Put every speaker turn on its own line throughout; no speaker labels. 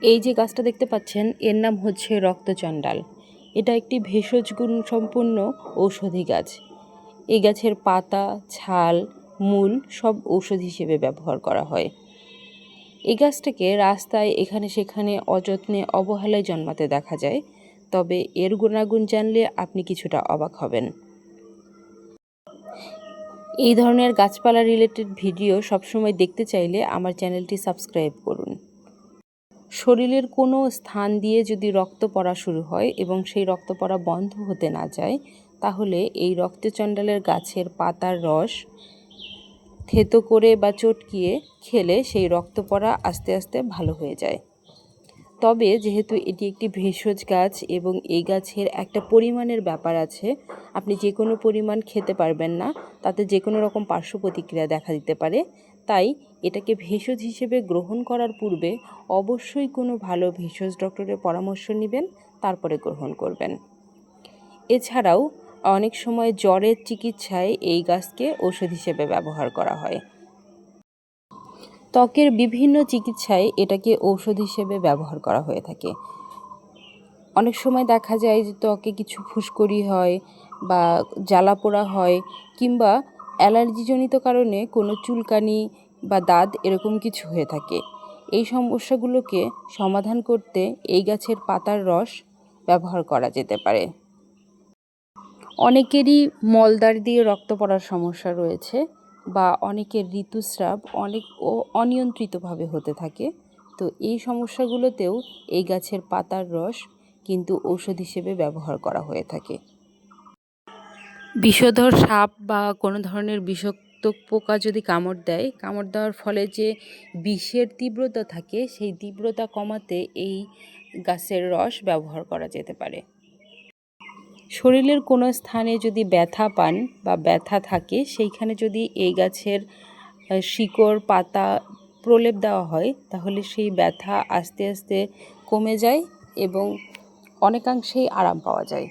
এই যে গাছটা দেখতে পাচ্ছেন এর নাম হচ্ছে রক্তচণ্ডাল। এটা একটি ভেষজ গুণ সম্পন্ন ঔষধি গাছ। এই গাছের পাতা, ছাল, মূল সব ঔষধ হিসেবে ব্যবহার করা হয়। এই গাছটাকে রাস্তায় এখানে সেখানে অযত্নে অবহেলায় জন্মাতে দেখা যায়, তবে এর গুণাগুণ জানলে আপনি কিছুটা অবাক হবেন। এই ধরনের গাছপালা রিলেটেড ভিডিও সবসময় দেখতে চাইলে আমার চ্যানেলটি সাবস্ক্রাইব করুন। শরীরের কোনো স্থান দিয়ে যদি রক্ত পড়া শুরু হয় এবং সেই রক্ত পড়া বন্ধ হতে না যায়, তাহলে এই রক্তচণ্ডালের গাছের পাতার রস থেতো করে বা চটকিয়ে খেলে সেই রক্ত পড়া আস্তে আস্তে ভালো হয়ে যায়। তবে যেহেতু এটি একটি ভেষজ গাছ এবং এই গাছের একটা পরিমাণের ব্যাপার আছে, আপনি যে কোনো পরিমাণ খেতে পারবেন না, তাতে যে কোনো রকম পার্শ্ব প্রতিক্রিয়া দেখা দিতে পারে। তাই এটাকে ভেষজ হিসেবে গ্রহণ করার পূর্বে অবশ্যই কোনো ভালো ভেষজ ডক্টরের পরামর্শ নেবেন, তারপরে গ্রহণ করবেন। এছাড়াও অনেক সময় জ্বরের চিকিৎসায় এই গাছকে ঔষধ হিসেবে ব্যবহার করা হয়। ত্বকের বিভিন্ন চিকিৎসায় এটাকে ঔষধ হিসেবে ব্যবহার করা হয়ে থাকে। অনেক সময় দেখা যায় যে ত্বকে কিছু ফুসকুড়ি হয় বা জ্বালাপোড়া হয়, কিংবা অ্যালার্জিজনিত কারণে কোনো চুলকানি বা দাঁত এরকম কিছু হয়ে থাকে। এই সমস্যাগুলোকে সমাধান করতে এই গাছের পাতার রস ব্যবহার করা যেতে পারে। অনেকেরই মলদ্বার দিয়ে রক্ত পড়ার সমস্যা রয়েছে বা অনেকের ঋতুস্রাব অনিয়ন্ত্রিতভাবে হতে থাকে। তো এই সমস্যাগুলোতেও এই গাছের পাতার রস কিন্তু ঔষধ হিসেবে ব্যবহার করা হয়ে থাকে। বিষধর সাপ বা কোনো ধরনের বিষাক্ত পোকা যদি কামড় দেয়, কামড় দেওয়ার ফলে যে বিষের তীব্রতা থাকে, সেই তীব্রতা কমাতে এই গাছের রস ব্যবহার করা যেতে পারে। শরীরের কোনো স্থানে যদি ব্যথা পান বা ব্যথা থাকে, সেইখানে যদি এই গাছের শিকড় পাতা প্রলেপ দেওয়া হয়, তাহলে সেই ব্যথা আস্তে আস্তে কমে যায় এবং অনেকাংশেই আরাম পাওয়া যায়।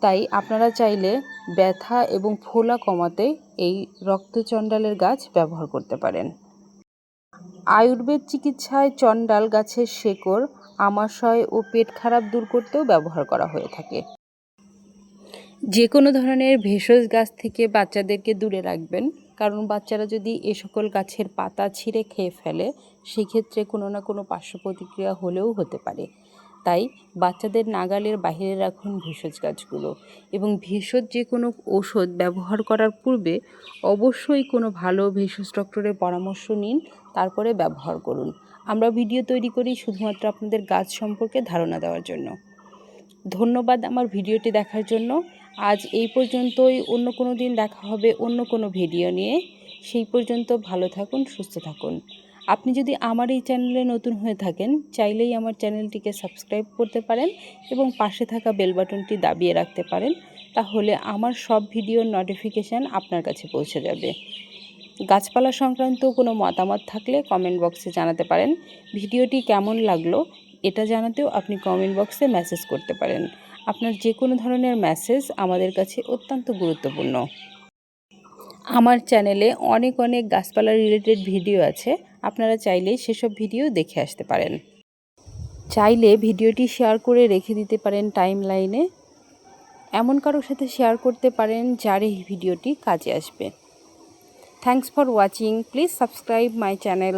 তাই আপনারা চাইলে ব্যথা এবং ফোলা কমাতে এই রক্তচণ্ডালের গাছ ব্যবহার করতে পারেন। আয়ুর্বেদ চিকিৎসায় চণ্ডাল গাছের শেকড় আমাশয় ও পেট খারাপ দূর করতেও ব্যবহার করা হয়ে থাকে। যে কোনো ধরনের ভেষজ গাছ থেকে বাচ্চাদেরকে দূরে রাখবেন, কারণ বাচ্চারা যদি এ সকল গাছের পাতা ছিঁড়ে খেয়ে ফেলে, সেক্ষেত্রে কোনো না কোনো পার্শ্ব প্রতিক্রিয়া হলেও হতে পারে। তাই বাচ্চাদের নাগালের বাইরে রাখুন ভেষজ গাছগুলো, এবং ভেষজ যে কোনো ঔষধ ব্যবহার করার পূর্বে অবশ্যই কোনো ভালো ভেষজ ডক্টরের পরামর্শ নিন, তারপরে ব্যবহার করুন। আমরা ভিডিও তৈরি করি শুধুমাত্র আপনাদের গাছ সম্পর্কে ধারণা দেওয়ার জন্য। ধন্যবাদ আমার ভিডিওটি দেখার জন্য। আজ এই পর্যন্তই। অন্য কোনো দিন দেখা হবে অন্য কোনো ভিডিও নিয়ে। সেই পর্যন্ত ভালো থাকুন, সুস্থ থাকুন। আপনি যদি আমার এই চ্যানেলে নতুন হয়ে থাকেন, চাইলেই আমার চ্যানেলটিকে সাবস্ক্রাইব করতে পারেন এবং পাশে থাকা বেল বাটনটি দাবিয়ে রাখতে পারেন। তাহলে আমার সব ভিডিওর নোটিফিকেশান আপনার কাছে পৌঁছে যাবে। গাছপালা সংক্রান্ত কোনো মতামত থাকলে কমেন্ট বক্সে জানাতে পারেন। ভিডিওটি কেমন লাগলো এটা জানাতেও আপনি কমেন্ট বক্সে মেসেজ করতে পারেন। আপনার যে কোনো ধরনের মেসেজ আমাদের কাছে অত্যন্ত গুরুত্বপূর্ণ। আমার চ্যানেলে অনেক গাছপালা রিলেটেড ভিডিও আছে, আপনারা চাইলেই সেসব ভিডিও দেখে আসতে পারেন। চাইলে ভিডিওটি শেয়ার করে রেখে দিতে পারেন টাইম লাইনে। এমন কারোর সাথে শেয়ার করতে পারেন যার এই ভিডিওটি কাজে আসবে। Thanks for watching. Please subscribe my channel.